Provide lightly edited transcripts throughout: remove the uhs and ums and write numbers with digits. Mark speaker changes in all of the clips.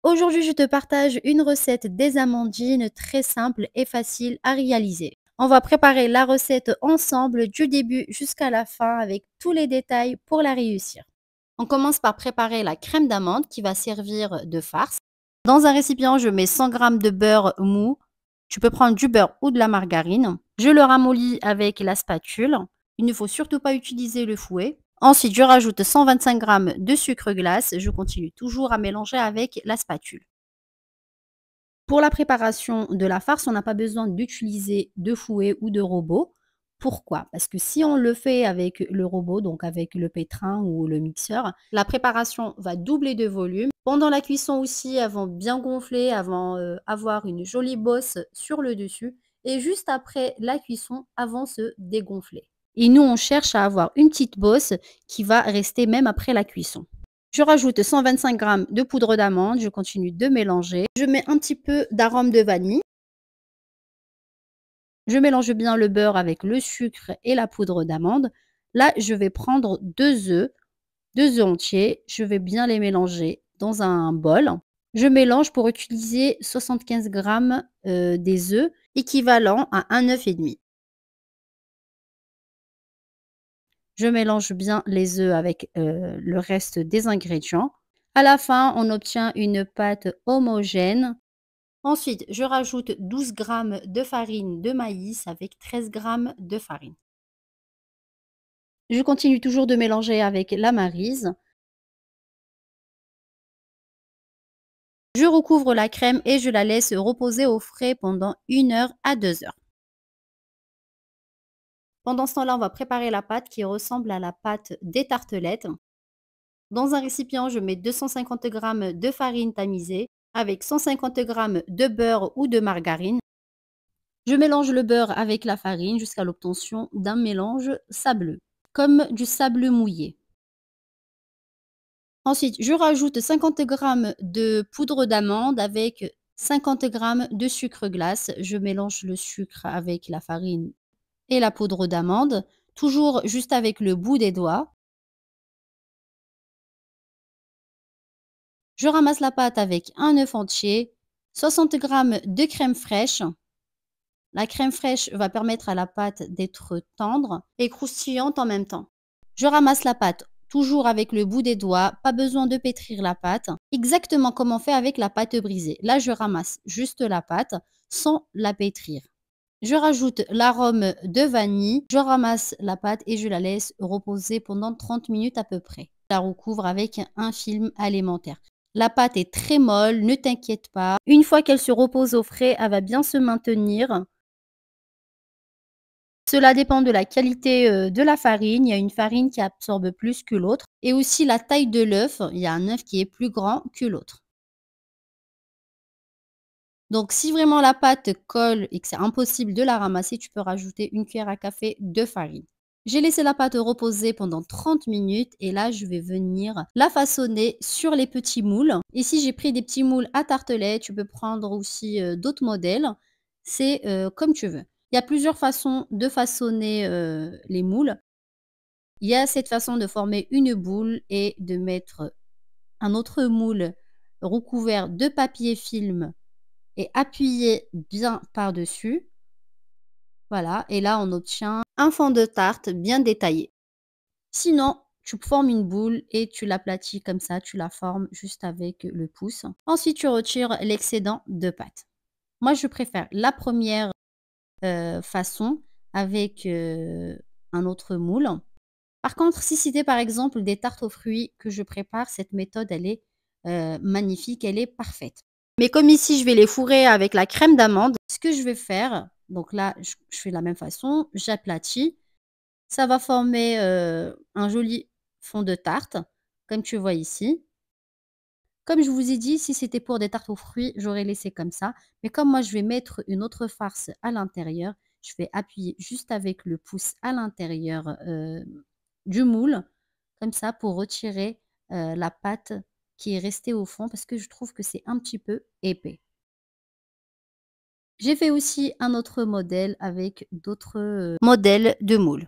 Speaker 1: Aujourd'hui, je te partage une recette des amandines très simple et facile à réaliser. On va préparer la recette ensemble du début jusqu'à la fin avec tous les détails pour la réussir. On commence par préparer la crème d'amande qui va servir de farce. Dans un récipient, je mets 100 g de beurre mou. Tu peux prendre du beurre ou de la margarine. Je le ramollis avec la spatule. Il ne faut surtout pas utiliser le fouet. Ensuite, je rajoute 125 g de sucre glace. Je continue toujours à mélanger avec la spatule. Pour la préparation de la farce, on n'a pas besoin d'utiliser de fouet ou de robot. Pourquoi? Parce que si on le fait avec le robot, donc avec le pétrin ou le mixeur, la préparation va doubler de volume. Pendant la cuisson aussi, elles vont bien gonfler, elles vont avoir une jolie bosse sur le dessus. Et juste après la cuisson, elles vont se dégonfler. Et nous, on cherche à avoir une petite bosse qui va rester même après la cuisson. Je rajoute 125 g de poudre d'amande, je continue de mélanger. Je mets un petit peu d'arôme de vanille. Je mélange bien le beurre avec le sucre et la poudre d'amande. Là, je vais prendre 2 œufs entiers. Je vais bien les mélanger dans un bol. Je mélange pour utiliser 75 g des œufs, équivalent à un œuf et demi. Je mélange bien les œufs avec le reste des ingrédients. À la fin, on obtient une pâte homogène. Ensuite, je rajoute 12 g de farine de maïs avec 13 g de farine. Je continue toujours de mélanger avec la maryse. Je recouvre la crème et je la laisse reposer au frais pendant 1 heure à 2 heures. Pendant ce temps-là, on va préparer la pâte qui ressemble à la pâte des tartelettes. Dans un récipient, je mets 250 g de farine tamisée avec 150 g de beurre ou de margarine. Je mélange le beurre avec la farine jusqu'à l'obtention d'un mélange sableux, comme du sable mouillé. Ensuite, je rajoute 50 g de poudre d'amande avec 50 g de sucre glace. Je mélange le sucre avec la farine et la poudre d'amande, toujours juste avec le bout des doigts. Je ramasse la pâte avec un œuf entier, 60 g de crème fraîche. La crème fraîche va permettre à la pâte d'être tendre et croustillante en même temps. Je ramasse la pâte toujours avec le bout des doigts, pas besoin de pétrir la pâte, exactement comme on fait avec la pâte brisée. Là, je ramasse juste la pâte sans la pétrir. Je rajoute l'arôme de vanille, je ramasse la pâte et je la laisse reposer pendant 30 minutes à peu près. Je la recouvre avec un film alimentaire. La pâte est très molle, ne t'inquiète pas. Une fois qu'elle se repose au frais, elle va bien se maintenir. Cela dépend de la qualité, de la farine. Il y a une farine qui absorbe plus que l'autre et aussi la taille de l'œuf. Il y a un œuf qui est plus grand que l'autre. Donc si vraiment la pâte colle et que c'est impossible de la ramasser, tu peux rajouter une cuillère à café de farine. J'ai laissé la pâte reposer pendant 30 minutes et là, je vais venir la façonner sur les petits moules. Ici, j'ai pris des petits moules à tartelets. Tu peux prendre aussi, d'autres modèles. C'est, comme tu veux. Il y a plusieurs façons de façonner, les moules. Il y a cette façon de former une boule et de mettre un autre moule recouvert de papier film et appuyer bien par-dessus. Voilà, et là, on obtient un fond de tarte bien détaillé. Sinon, tu formes une boule et tu l'aplatis comme ça, tu la formes juste avec le pouce. Ensuite, tu retires l'excédent de pâte. Moi, je préfère la première façon avec un autre moule. Par contre, si c'était par exemple des tartes aux fruits que je prépare, cette méthode, elle est magnifique, elle est parfaite. Mais comme ici, je vais les fourrer avec la crème d'amande, ce que je vais faire, donc là, je fais de la même façon, j'aplatis. Ça va former un joli fond de tarte, comme tu vois ici. Comme je vous ai dit, si c'était pour des tartes aux fruits, j'aurais laissé comme ça. Mais comme moi, je vais mettre une autre farce à l'intérieur, je vais appuyer juste avec le pouce à l'intérieur du moule, comme ça, pour retirer la pâte qui est restée au fond, parce que je trouve que c'est un petit peu épais. J'ai fait aussi un autre modèle avec d'autres modèles de moules.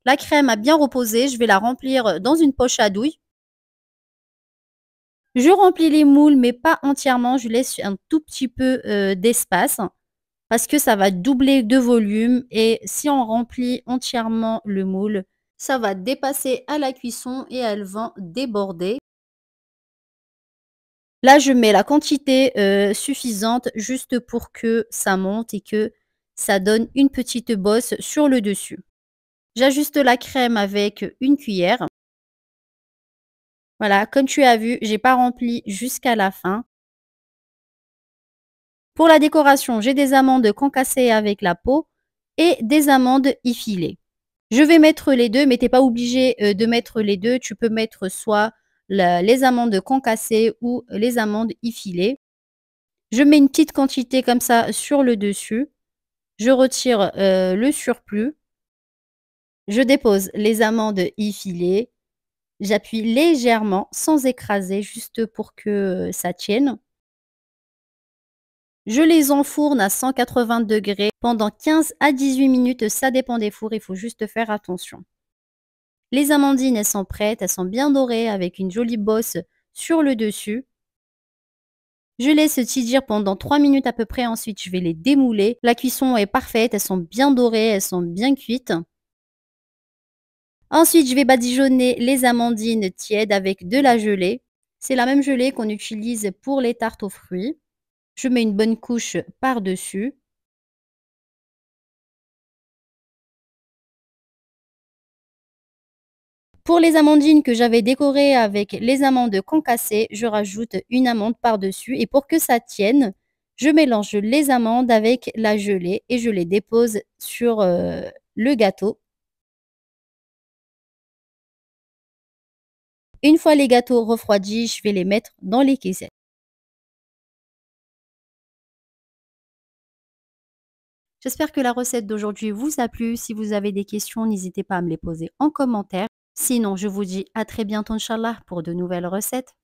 Speaker 1: La crème a bien reposé, je vais la remplir dans une poche à douille. Je remplis les moules, mais pas entièrement, je laisse un tout petit peu, d'espace parce que ça va doubler de volume et si on remplit entièrement le moule, ça va dépasser à la cuisson et elles vont déborder. Là, je mets la quantité, suffisante juste pour que ça monte et que ça donne une petite bosse sur le dessus. J'ajuste la crème avec une cuillère. Voilà, comme tu as vu, j'ai pas rempli jusqu'à la fin. Pour la décoration, j'ai des amandes concassées avec la peau et des amandes effilées. Je vais mettre les 2, mais tu es pas obligé, de mettre les 2. Tu peux mettre soit les amandes concassées ou les amandes effilées. Je mets une petite quantité comme ça sur le dessus. Je retire, le surplus. Je dépose les amandes effilées. J'appuie légèrement, sans écraser, juste pour que, ça tienne. Je les enfourne à 180 degrés pendant 15 à 18 minutes, ça dépend des fours, il faut juste faire attention. Les amandines, elles sont prêtes, elles sont bien dorées avec une jolie bosse sur le dessus. Je laisse tiédir pendant 3 minutes à peu près, ensuite je vais les démouler. La cuisson est parfaite, elles sont bien dorées, elles sont bien cuites. Ensuite, je vais badigeonner les amandines tièdes avec de la gelée. C'est la même gelée qu'on utilise pour les tartes aux fruits. Je mets une bonne couche par-dessus. Pour les amandines que j'avais décorées avec les amandes concassées, je rajoute une amande par-dessus et pour que ça tienne, je mélange les amandes avec la gelée et je les dépose sur, le gâteau. Une fois les gâteaux refroidis, je vais les mettre dans les caissettes. J'espère que la recette d'aujourd'hui vous a plu. Si vous avez des questions, n'hésitez pas à me les poser en commentaire. Sinon, je vous dis à très bientôt, Inch'Allah, pour de nouvelles recettes.